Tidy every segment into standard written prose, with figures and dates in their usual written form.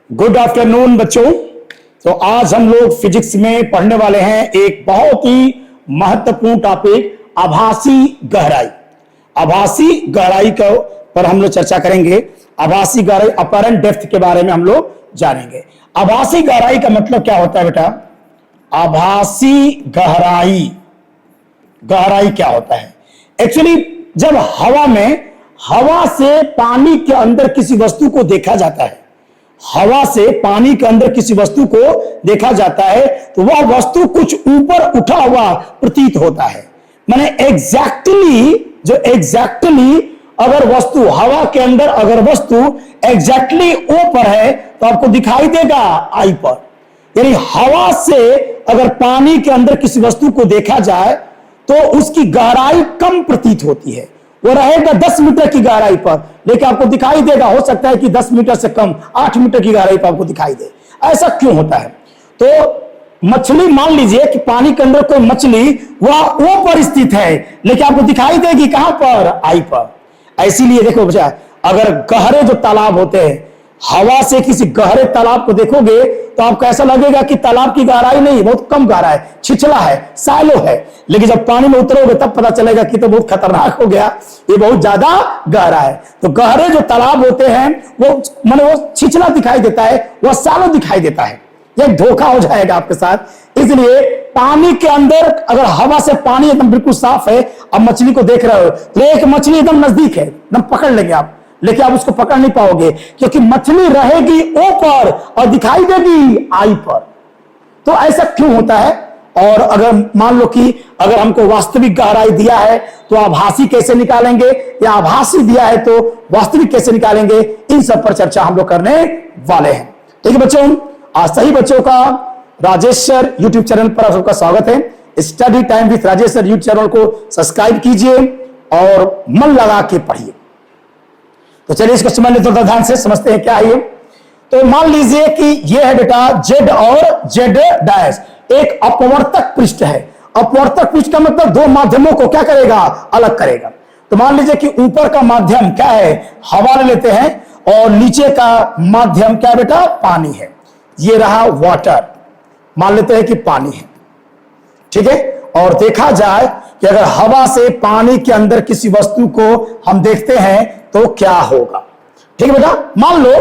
Good afternoon बच्चों। तो आज हम लोग फिजिक्स में पढ़ने वाले हैं एक बहुत ही महत्वपूर्ण टॉपिक, आभासी गहराई। आभासी गहराई का पर हम लोग चर्चा करेंगे। आभासी गहराई, अपरेंट डेप्थ के बारे में हम लोग जानेंगे। आभासी गहराई का मतलब क्या होता है बेटा? आभासी गहराई, गहराई क्या होता है? एक्चुअली जब हवा से पानी के अंदर किसी वस्तु को देखा जाता है, हवा से पानी के अंदर किसी वस्तु को देखा जाता है तो वह वस्तु कुछ ऊपर उठा हुआ प्रतीत होता है। माने एग्जैक्टली अगर वस्तु हवा के अंदर, अगर वस्तु एग्जैक्टली ऊपर है तो आपको दिखाई देगा आई पर। यानी हवा से अगर पानी के अंदर किसी वस्तु को देखा जाए तो उसकी गहराई कम प्रतीत होती है। वो रहेगा 10 मीटर की गहराई पर, लेकिन आपको दिखाई देगा, हो सकता है कि 10 मीटर से कम 8 मीटर की गहराई पर आपको दिखाई दे। ऐसा क्यों होता है? तो मछली, मान लीजिए कि पानी के अंदर कोई मछली वह ऊपर स्थित है, लेकिन आपको दिखाई देगी कहां पर? आई पर। इसीलिए देखो बच्चा, अगर गहरे जो तालाब होते हैं, हवा से किसी गहरे तालाब को देखोगे तो आपको ऐसा लगेगा कि तालाब की गहराई नहीं, बहुत कम गहरा है, छिछला है, सैलो है। लेकिन जब पानी में उतरोगे तब पता चलेगा कि तो बहुत खतरनाक हो गया, ये बहुत ज्यादा गहरा है। तो गहरे जो तालाब होते हैं वो छिछला दिखाई देता है, वह सैलो दिखाई देता है। ये धोखा हो जाएगा आपके साथ। इसलिए पानी के अंदर अगर हवा से पानी एकदम बिल्कुल साफ है, अब मछली को देख रहे हो तो एक मछली एकदम नजदीक है, एकदम पकड़ लेंगे आप, लेकिन आप उसको पकड़ नहीं पाओगे क्योंकि मछली रहेगी ऊपर और दिखाई देगी आई पर। तो ऐसा क्यों होता है? और अगर मान लो कि अगर हमको वास्तविक गहराई दिया है तो आभासी कैसे निकालेंगे, या आभासी दिया है तो वास्तविक कैसे निकालेंगे, इन सब पर चर्चा हम लोग करने वाले हैं। ठीक है बच्चों, आज सही बच्चों का राजेश सर यूट्यूब चैनल पर आप सबका स्वागत है। Study time with Rajesh sir YouTube channel को सब्सक्राइब कीजिए और मन लगा के पढ़िए। तो चलिए इसको समझ लेते हैं, ध्यान से समझते हैं क्या है ये। तो मान लीजिए कि ये है बेटा जेड और जेड डैश, एक अपवर्तक पृष्ठ है। अपवर्तक पृष्ठ का मतलब दो माध्यमों को क्या करेगा? अलग करेगा। तो मान लीजिए कि ऊपर का माध्यम क्या है? हवा ले लेते हैं, और नीचे का माध्यम क्या बेटा? पानी है। ये रहा वाटर, मान लेते हैं कि पानी है, ठीक है। और देखा जाए कि अगर हवा से पानी के अंदर किसी वस्तु को हम देखते हैं तो क्या होगा? ठीक है बेटा, मान लो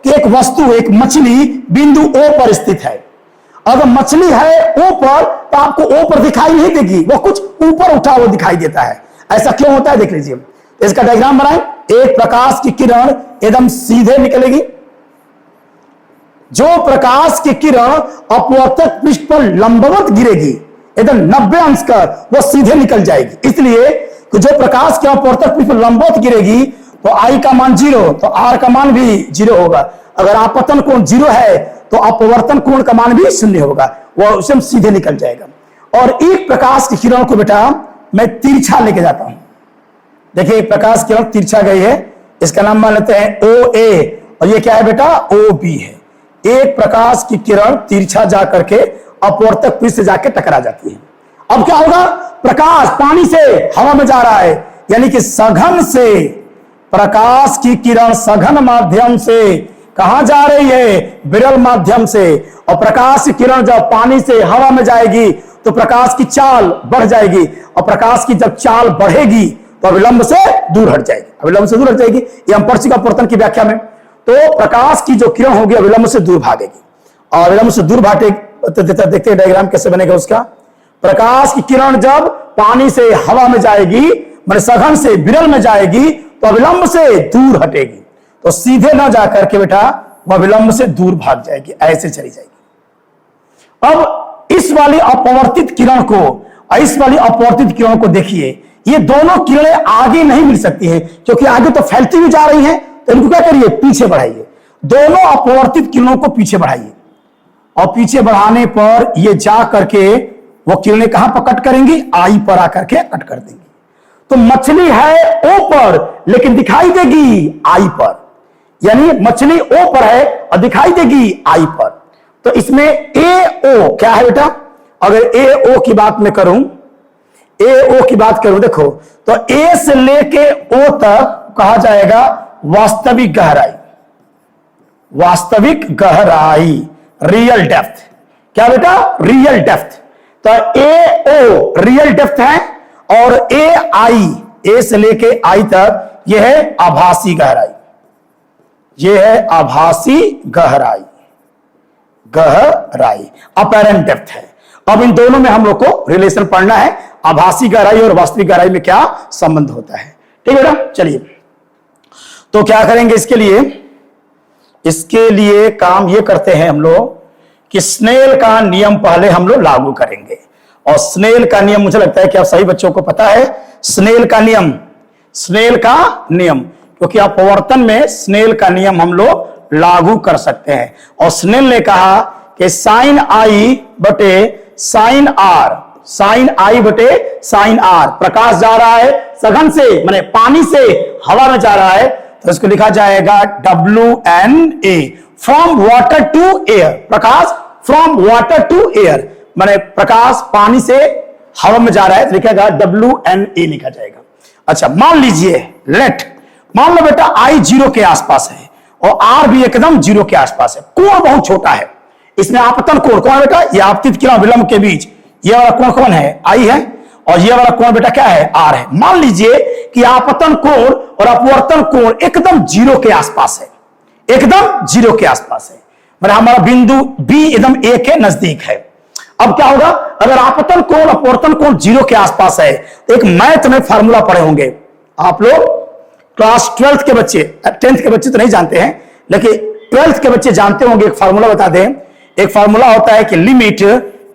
कि एक वस्तु, एक मछली बिंदु ओ पर स्थित है। अगर मछली है ऊपर तो आपको ऊपर दिखाई नहीं देगी, वो कुछ ऊपर उठा हुआ दिखाई देता है। ऐसा क्यों होता है? देख लीजिए, इसका डायग्राम बनाएं। एक प्रकाश की किरण एकदम सीधे निकलेगी। जो प्रकाश की किरण अपवर्तक पृष्ठ पर लंबवत गिरेगी, एकदम 90 अंश का, वो सीधे निकल जाएगी। इसलिए कि जो प्रकाश के अपवर्तक पृष्ठ पर लंबवत गिरेगी तो आई का मान 0, तो आर का मान भी 0 होगा। अगर आपतन कोण 0 है तो अपवर्तन कोण का मान भी 0 होगा, वो उससे सीधे निकल जाएगा। और एक प्रकाश की किरण को बेटा मैं तिरछा लेके जाता हूं। देखिए एक प्रकाश की किरण तिरछा गई है, इसका नाम मान लेते हैं OA, और ये क्या है बेटा? OB है। एक प्रकाश की किरण तिरछा जाकर के अपवर्तक पृष्ठ से जाके टकरा जाती है। अब क्या होगा? प्रकाश पानी से हवा में जा रहा है, यानी कि सघन से प्रकाश की किरण सघन माध्यम से कहां जा रही है? विरल माध्यम से। और प्रकाश की किरण जब पानी से हवा में जाएगी तो प्रकाश की चाल बढ़ जाएगी, और प्रकाश की जब चाल बढ़ेगी तो अविलंब से दूर हट जाएगी। अविलंब से दूर हट जाएगी, ये हम पढ़ चुके अपवर्तन की व्याख्या में। तो प्रकाश की जो किरण होगी अविलंब से दूर भागेगी, और अविलंब से दूर भागे। देखते हैं डायग्राम कैसे बनेगा उसका। प्रकाश की किरण जब पानी से हवा में जाएगी, मतलब सघन से विरल में जाएगी, तो अविलंब से दूर हटेगी, तो सीधे ना जाकर के बेटा वह विलंब से दूर भाग जाएगी, ऐसे चली जाएगी। अब इस वाली अपवर्तित किरण को और इस वाली अपवर्तित किरण को देखिए, ये दोनों किरणें आगे नहीं मिल सकती हैं, क्योंकि आगे तो फैलती हुई जा रही हैं। तो इनको क्या करिए? पीछे बढ़ाइए। दोनों अपवर्तित किरणों को पीछे बढ़ाइए, और पीछे बढ़ाने पर ये जा करके वो किरणें कहां पर कट करेंगी? आई पर आकर के कट कर देंगी। तो मछली है ऊपर लेकिन दिखाई देगी आई पर, यानी मछली ऊपर है और दिखाई देगी आई पर। तो इसमें AO क्या है बेटा? अगर AO की बात मैं करूं, AO की बात करूं, देखो तो A से लेके O तक कहा जाएगा वास्तविक गहराई। वास्तविक गहराई, रियल डेप्थ। क्या बेटा? Real depth. तो ए ओ रियल डेप्थ है और ए आई, ए से लेके आई तक यह है आभासी गहराई, यह है आभासी गहराई, गहराई अपेरेंट डेप्थ है। अब इन दोनों में हम लोग को रिलेशन पढ़ना है, आभासी गहराई और वास्तविक गहराई में क्या संबंध होता है। ठीक है बेटा, चलिए तो क्या करेंगे इसके लिए? इसके लिए काम ये करते हैं हम लोग कि स्नेल का नियम पहले हम लोग लागू करेंगे। और स्नेल का नियम मुझे लगता है कि आप सभी बच्चों को पता है, स्नेल का नियम, स्नेल का नियम, क्योंकि अपवर्तन में स्नेल का नियम हम लोग लागू कर सकते हैं। और स्नेल ने कहा कि साइन आई बटे साइन आर, साइन आई बटे साइन आर, प्रकाश जा रहा है सघन से, माने पानी से हवा में जा रहा है, तो इसको लिखा जाएगा WNA, from water to air, प्रकाश फ्रॉम वाटर टू एयर, माने प्रकाश पानी से हवा में जा रहा है तो लिखेगा WNA लिखा जाएगा। अच्छा मान लीजिए, लेट मान लो बेटा आई 0 के आसपास है और आर भी एकदम 0 के आसपास है, कोण बहुत छोटा है, इसमें आपतन कोण कौन है बेटा? ये आपतित किरण विलंब के बीच ये वाला कोण कौन है? आई है, और ये वाला कोण बेटा क्या है? आर है। मान लीजिए कि आपतन कोण और अपवर्तन कोण एकदम 0 के आसपास है, एकदम 0 के आसपास है, मतलब हमारा बिंदु बी एकदम ए के नजदीक है। अब क्या होगा? अगर आपतन कोण अपवर्तन कोण 0 के आसपास है, एक मैथ में फार्मूला पढ़े होंगे आप लोग, क्लास 12th के बच्चे, 10th के बच्चे तो नहीं जानते हैं लेकिन 12th के बच्चे जानते होंगे। एक फार्मूला बता दें, एक फार्मूला होता है कि लिमिट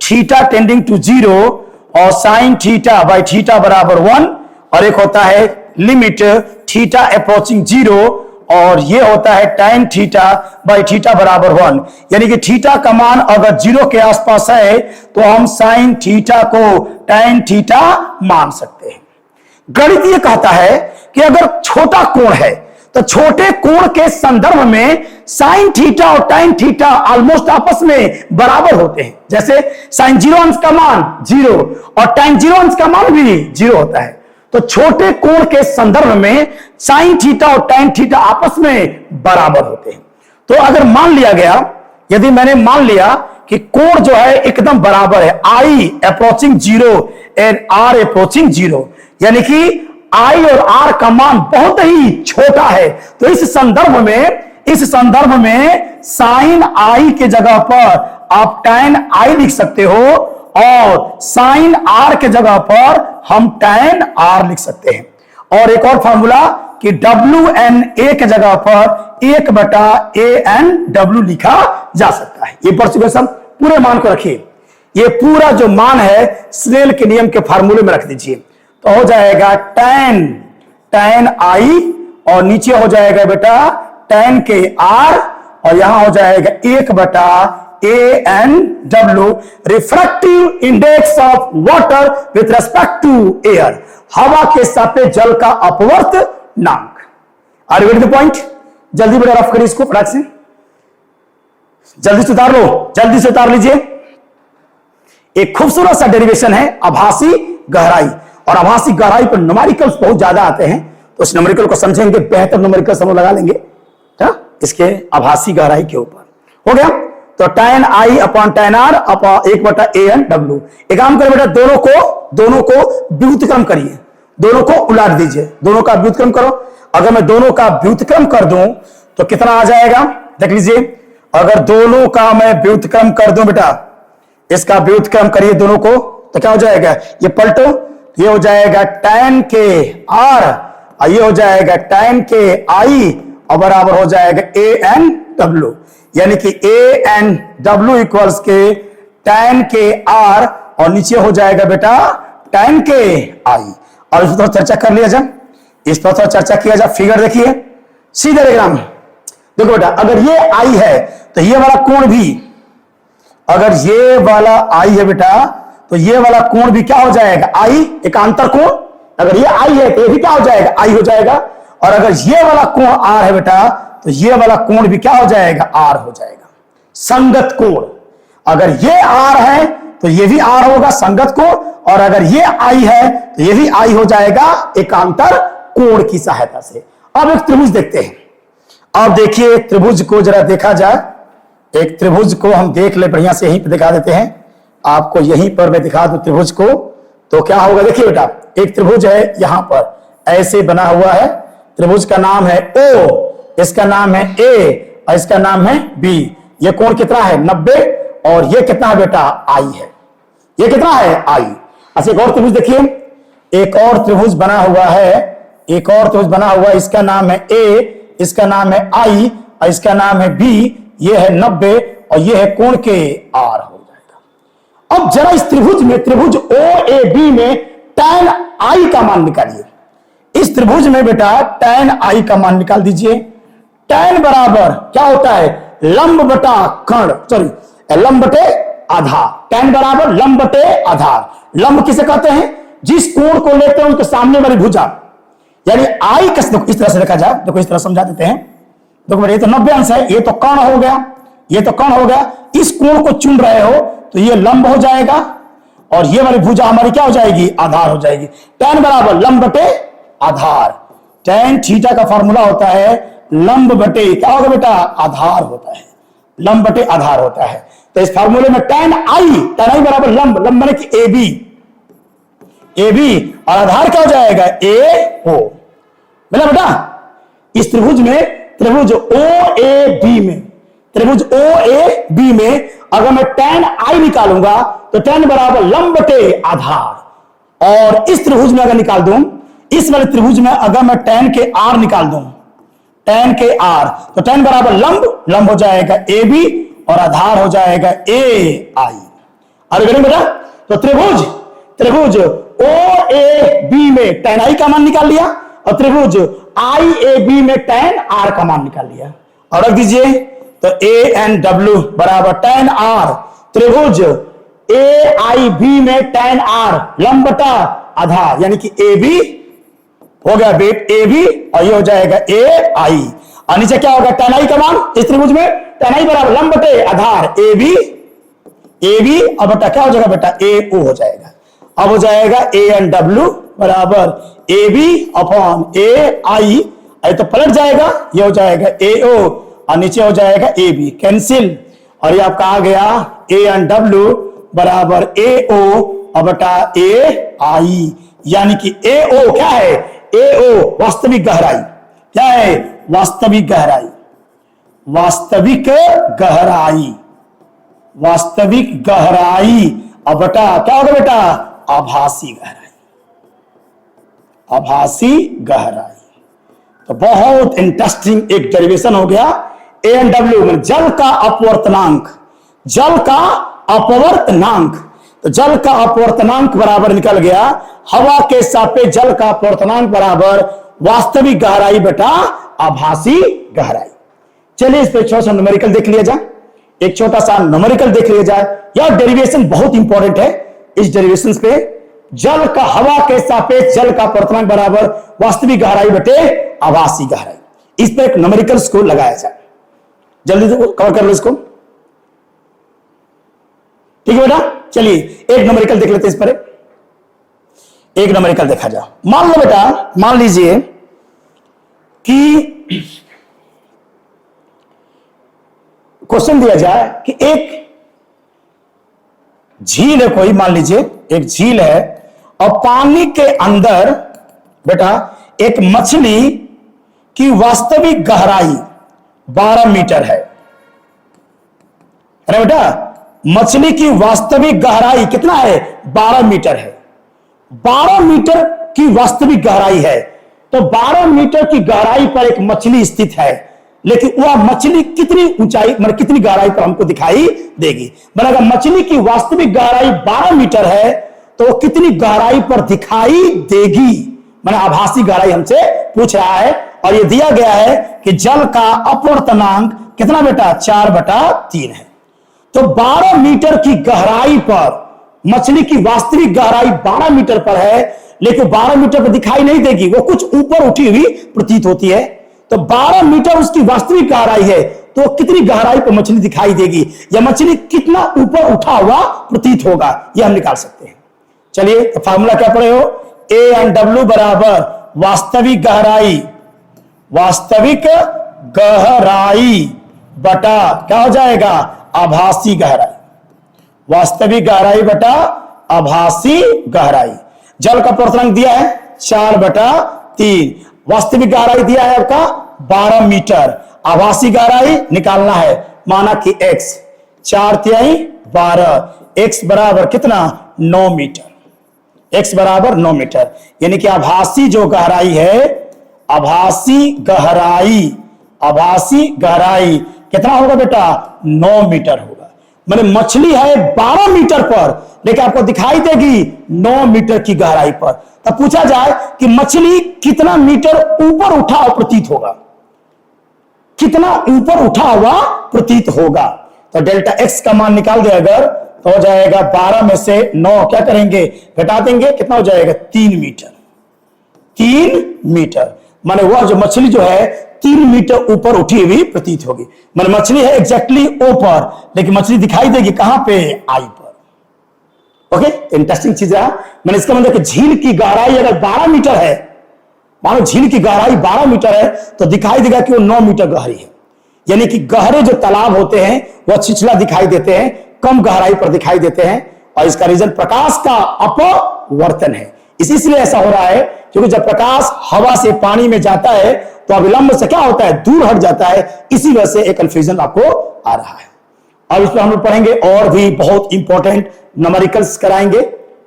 थीटा टेंडिंग टू 0 और साइन थीटा बाई थीटा बराबर 1, और एक होता है लिमिट थीटा अप्रोचिंग 0 और ये होता है tan थीटा बाई थीटा बराबर 1। यानी कि थीटा का मान अगर 0 के आसपास है तो हम साइन थीटा को tan थीटा मान सकते हैं। गणित ये कहता है कि अगर छोटा कोण है तो छोटे कोण के संदर्भ में साइन थीटा और tan थीटा ऑलमोस्ट आपस में बराबर होते हैं। जैसे साइन 0 अंश का मान 0 और tan 0 अंश का मान भी 0 होता है, तो छोटे कोण के संदर्भ में साइन थीटा और tan थीटा आपस में बराबर होते हैं। तो अगर मान लिया गया, यदि मैंने मान लिया कि कोण जो है एकदम बराबर है, I approaching 0 and R approaching 0, यानी कि I और R का मान बहुत ही छोटा है, तो इस संदर्भ में साइन I के जगह पर आप tan I लिख सकते हो और साइन R के जगह पर हम tan R लिख सकते हैं। और एक और फार्मूला कि WNA के जगह पर 1/ANW लिखा जा सकता है। ये पर्टिकुलर पूरे मान को रखिए, ये पूरा जो मान है स्नेल के नियम के फार्मूले में रख दीजिए, तो हो जाएगा tan I और नीचे हो जाएगा बेटा tan के R और यहां हो जाएगा 1/ANW, refractive index of water with respect to air, हवा के सापेक्ष जल का अपवर्तनांक। Are you getting the point? जल्दी बेटा रफ करिए इसको फटाक से, जल्दी से उतार लो, जल्दी से उतार लीजिए। एक खूबसूरत सा डेरिवेशन है आभासी गहराई, और आभासी गहराई पर न्यूमेरिकल्स बहुत ज्यादा आते हैं, तो उस न्यूमेरिकल को समझेंगे, बेहतर न्यूमेरिकल हम लगा लेंगे इसके आभासी गहराई के ऊपर। हो गया? तो tan I upon tan R upon 1/ANW। एक काम करें बेटा, दोनों को व्युत्क्रम करिए, दोनों को उलट दीजिए, दोनों का व्युत्क्रम करो। अगर मैं दोनों का व्युत्क्रम कर दूं तो कितना आ जाएगा? देख लीजिए, अगर दोनों का मैं व्युत्क्रम कर दूं बेटा, इसका व्युत्क्रम करिए दोनों को, तो क्या हो जाएगा? ये पलटो, ये हो जाएगा tan के R और ये हो जाएगा tan के I और बराबर हो जाएगा ANW, यानी कि ANW इक्वल्स के tan के R और नीचे हो जाएगा बेटा tan के I। और इस पर चर्चा कर लिया जाए, इस पर थोड़ा चर्चा किया जाए। फिगर देखिए, सीधे डायग्राम देखो बेटा, अगर ये I है तो ये वाला कोण भी, अगर ये वाला I है बेटा तो ये वाला कोण भी क्या हो जाएगा? I, एकांतर कोण। अगर ये I है तो ये भी क्या हो जाएगा? I हो जाएगा। और अगर ये वाला कोण R है बेटा तो ये वाला कोण भी क्या हो जाएगा? R हो जाएगा, संगत कोण। अगर ये R है तो ये भी R होगा, संगत कोण, और अगर ये I है तो ये भी I हो जाएगा एकांतर कोण की सहायता से। अब एक त्रिभुज देखते हैं, अब देखिए त्रिभुज को जरा देखा जाए। एक त्रिभुज को हम देख ले, बढ़िया से यहीं पर दिखा देते हैं आपको, यहीं पर मैं दिखा दूं त्रिभुज को तो क्या होगा। देखिए बेटा, एक त्रिभुज है यहां पर ऐसे बना हुआ है, त्रिभुज का नाम है O, इसका नाम है A और इसका नाम है B। ये कोण कितना है 90 और ये कितना है बेटा I है। ये कितना है I। अच्छा एक और त्रिभुज देखिए, एक और त्रिभुज बना हुआ है, एक और त्रिभुज बना हुआ है, इसका नाम है A, इसका नाम है I और इसका नाम है B। ये है 90 और ये है कोण के R हो जाएगा। अब जरा इस त्रिभुज में, त्रिभुज OAB में tan I का मान निकालिए। इस त्रिभुज में बेटा tan I का मान निकाल दीजिए। tan बराबर क्या होता है, लंब बटा कर्ण, सॉरी लंब बटे आधार। tan बराबर लंब बटे आधार। लंब किसे कहते हैं, जिस कोण को लेते हैं उसके सामने वाली भुजा, यानी I का इस तरह से लिखा जाए, देखो इस तरह समझा देते हैं। देखो ये तो 90 अंश है, ये तो कर्ण हो गया, ये तो कर्ण हो गया। इस कोण को चुन रहे हो तो ये लंब हो जाएगा और ये वाली भुजा हमारी क्या हो जाएगी, आधार हो जाएगी। tan बराबर लंब बटे आधार। tan थीटा का फॉर्मूला होता है लंब बटे क्या होगा बेटा, आधार होता है, लंब बटे आधार होता है। तो इस फॉर्मूले में tan I बराबर लंब, लंब माने कि AB और आधार क्या हो जाएगा AO। मिला बेटा। इस त्रिभुज में, त्रिभुज OAB में, त्रिभुज OAB में अगर मैं tan I निकालूंगा तो tan बराबर लंब बटे आधार। और इस त्रिभुज में अगर निकाल दूं, इस वाले त्रिभुज में अगर मैं tan के R निकाल दूं, tan के R, तो tan बराबर लंब, लंब हो जाएगा AB और आधार हो जाएगा AI। अरे बेटा, तो त्रिभुज, त्रिभुज OAB में tan I का मान निकाल लिया और त्रिभुज IAB में tan R का मान निकाल लिया और रख दीजिए। तो ANW बराबर tan R, त्रिभुज AIB में tan R लंब बटा आधार, यानी कि AB हो गया बेट AB और ये हो जाएगा AI। और नीचे क्या होगा tan I का मान, इस त्रिभुज में tan I बराबर लंब बटे आधार AB और बटा क्या हो जाएगा बेटा AO हो जाएगा। अब हो जाएगा ANW बराबर AB अपॉन AI, ये तो पलट जाएगा, ये हो जाएगा AO और नीचे हो जाएगा AB, कैंसिल। और ये आपका आ गया ANW बराबर AO और बटा AI, यानी कि AO क्या है, AO वास्तविक गहराई। क्या है, वास्तविक गहराई, वास्तविक गहराई, वास्तविक गहराई और बटा क्या होगा बेटा, आभासी गहराई, आभासी गहराई। तो बहुत इंटरेस्टिंग एक डेरिवेशन हो गया। ANW में जल का अपवर्तनांक, जल का अपवर्तनांक, तो जल का अपवर्तनांक बराबर निकल गया हवा के सापेक्ष जल का अपवर्तनांक बराबर वास्तविक गहराई बटा आभासी गहराई। चलिए इस पे छोटा सा न्यूमेरिकल देख लिया जाए, एक छोटा सा न्यूमेरिकल देख लिया जाए। यह डेरिवेशन बहुत इंपॉर्टेंट है। इस डेरिवेशन पे जल का, हवा के सापेक्ष जल का अपवर्तनांक बराबर वास्तविक गहराई बटे आभासी गहराई, इस पे एक न्यूमेरिकल को लगाया जाए। जल्दी से कवर कर लो इसको, ठीक है बेटा। चलिए एक न्यूमेरिकल देख लेते हैं, इस पर एक न्यूमेरिकल देखा जाए। मान लो बेटा, मान लीजिए कि क्वेश्चन दिया जाए कि एक झील है कोई, मान लीजिए एक झील है और पानी के अंदर बेटा एक मछली की वास्तविक गहराई 12 मीटर है। अरे बेटा मछली की वास्तविक गहराई कितना है, 12 मीटर है। 12 मीटर की वास्तविक गहराई है, तो 12 मीटर की गहराई पर एक मछली स्थित है, लेकिन वह मछली कितनी ऊंचाई, मतलब कितनी गहराई पर हमको दिखाई देगी। मतलब अगर मछली की वास्तविक गहराई 12 मीटर है तो वो कितनी गहराई पर दिखाई देगी, मतलब आभासी गहराई हमसे पूछ रहा है। और ये दिया गया है कि जल का अपवर्तनांक कितना बेटा, 4/3 है। तो 12 मीटर की गहराई पर मछली की वास्तविक गहराई 12 मीटर पर है, लेकिन 12 मीटर पर दिखाई नहीं देगी, वो कुछ ऊपर उठी हुई प्रतीत होती है। तो 12 मीटर उसकी वास्तविक गहराई है, तो कितनी गहराई पर मछली दिखाई देगी, या मछली कितना ऊपर उठा हुआ प्रतीत होगा, यह हम निकाल सकते हैं। चलिए तो फार्मूला क्या पढ़े हो, ANW बराबर वास्तविक गहराई, वास्तविक गहराई बटा क्या हो जाएगा, आभासी गहराई। वास्तविक गहराई बटा आभासी गहराई। जल का पूर्णांक दिया है 4/3, वास्तविक गहराई दिया है आपका 12 मीटर, आभासी गहराई निकालना है, माना कि x 4/3 12, x बराबर कितना 9 मीटर, x बराबर 9 मीटर। यानी कि आभासी जो गहराई है, आभासी गहराई कितना होगा बेटा 9 मीटर होगा। मैंने मछली है 12 मीटर पर, लेकिन आपको दिखाई देगी 9 मीटर की गहराई पर। तब पूछा जाए कि मछली कितना मीटर ऊपर उठा हुआ प्रतीत होगा, कितना ऊपर उठा हुआ प्रतीत होगा। तो डेल्टा x का मान निकाल दे अगर, तो हो जाएगा 12 में से 9 क्या करेंगे, घटा देंगे, कितना हो जाएगा 3 मीटर। 3 मीटर माने वह जो मछली जो है 3 मीटर ऊपर उठी हुई प्रतीत होगी। माने मछली है एग्जैक्टली ऊपर, लेकिन मछली दिखाई देगी कहां पे, आई पर। ओके, इंटरेस्टिंग चीज है। मैंने इसका मतलब कि झील की गहराई अगर 12 मीटर है, मानो झील की गहराई 12 मीटर है, तो दिखाई देगा कि वो 9 मीटर गहरी है। यानी कि गहरे जो तालाब होते हैं वह छिछला दिखाई देते हैं, कम गहराई पर दिखाई देते हैं, और इसका रीजन प्रकाश का अपवर्तन है। इसलिए ऐसा हो रहा है क्योंकि जब प्रकाश हवा से पानी में जाता है तो अविलंब से क्या होता है, दूर हट जाता है। इसी वजह से एक कंफ्यूजन आपको आ रहा है। अब इसमें हम लोग पढ़ेंगे और भी बहुत इंपॉर्टेंट न्यूमेरिकल्स कराएंगे,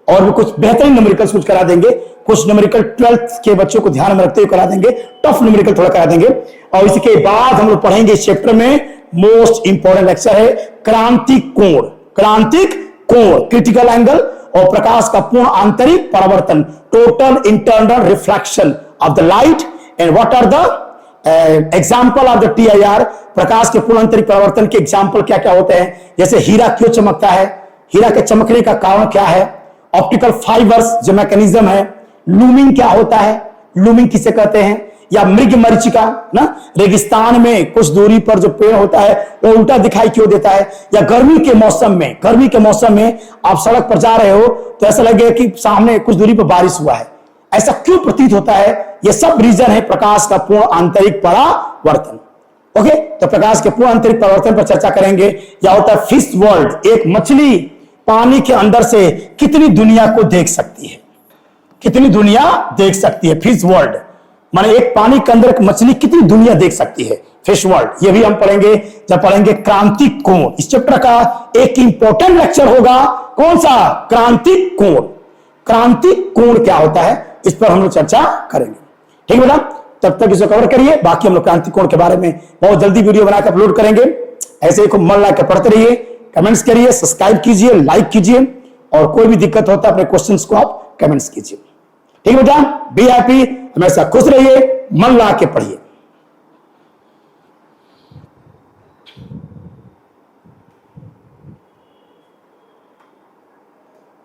और भी कुछ बेहतरीन न्यूमेरिकल्स कुछ करा देंगे। कुछ न्यूमेरिकल 12th के बच्चों को ध्यान में रखते हुए करा देंगे, टफ न्यूमेरिकल थोड़ा करा देंगे। और इसके बाद हम लोग पढ़ेंगे इस चैप्टर में मोस्ट इंपॉर्टेंट लेक्चर है क्रांतिक कोण। क्रांतिक कोण, क्रिटिकल एंगल, और प्रकाश का पूर्ण आंतरिक परावर्तन, total internal reflection of the light, and what are the example of the TIR। प्रकाश के पूर्ण आंतरिक परावर्तन के एग्जाम्पल क्या क्या होते हैं, जैसे हीरा क्यों चमकता है, हीरा के चमकने का कारण क्या है, ऑप्टिकल फाइबर्स जो मैकेनिज्म है, लूमिंग क्या होता है, लूमिंग किसे कहते हैं, या मृग मरीचिका ना, रेगिस्तान में कुछ दूरी पर जो पेड़ होता है वो उल्टा दिखाई क्यों देता है, या गर्मी के मौसम में आप सड़क पर जा रहे हो तो ऐसा लगे कि सामने कुछ दूरी पर बारिश हुआ है, ऐसा क्यों प्रतीत होता है। ये सब रीजन है प्रकाश का पूर्ण आंतरिक परावर्तन। ओके, तो प्रकाश के पूर्ण आंतरिक परावर्तन पर चर्चा करेंगे। या होता है फिश वर्ल्ड, एक मछली पानी के अंदर से कितनी दुनिया को देख सकती है, कितनी दुनिया देख सकती है, फिश वर्ल्ड माने एक पानी के अंदर एक मछली कितनी दुनिया देख सकती है, फिश वर्ल्ड। ये भी हम पढ़ेंगे जब पढ़ेंगे क्रांतिक कोण। इस चैप्टर का एक इंपॉर्टेंट लेक्चर होगा, कौन सा, क्रांतिक कोण। क्रांतिक कोण क्या होता है, इस पर हम लोग चर्चा करेंगे। ठीक है बेटा, तब तक इसे कवर करिए, बाकी हम लोग क्रांतिक कोण के बारे में बहुत जल्दी वीडियो बनाकर अपलोड करेंगे। ऐसे ही मन लगा के पढ़ते रहिए, कमेंट्स करिए, सब्सक्राइब कीजिए, लाइक कीजिए, और कोई भी दिक्कत होता है अपने क्वेश्चंस को आप कमेंट्स कीजिए। ठीक है बेटा, बी हैप्पी, हमेशा खुश रहिए, मन लगा के पढ़िए।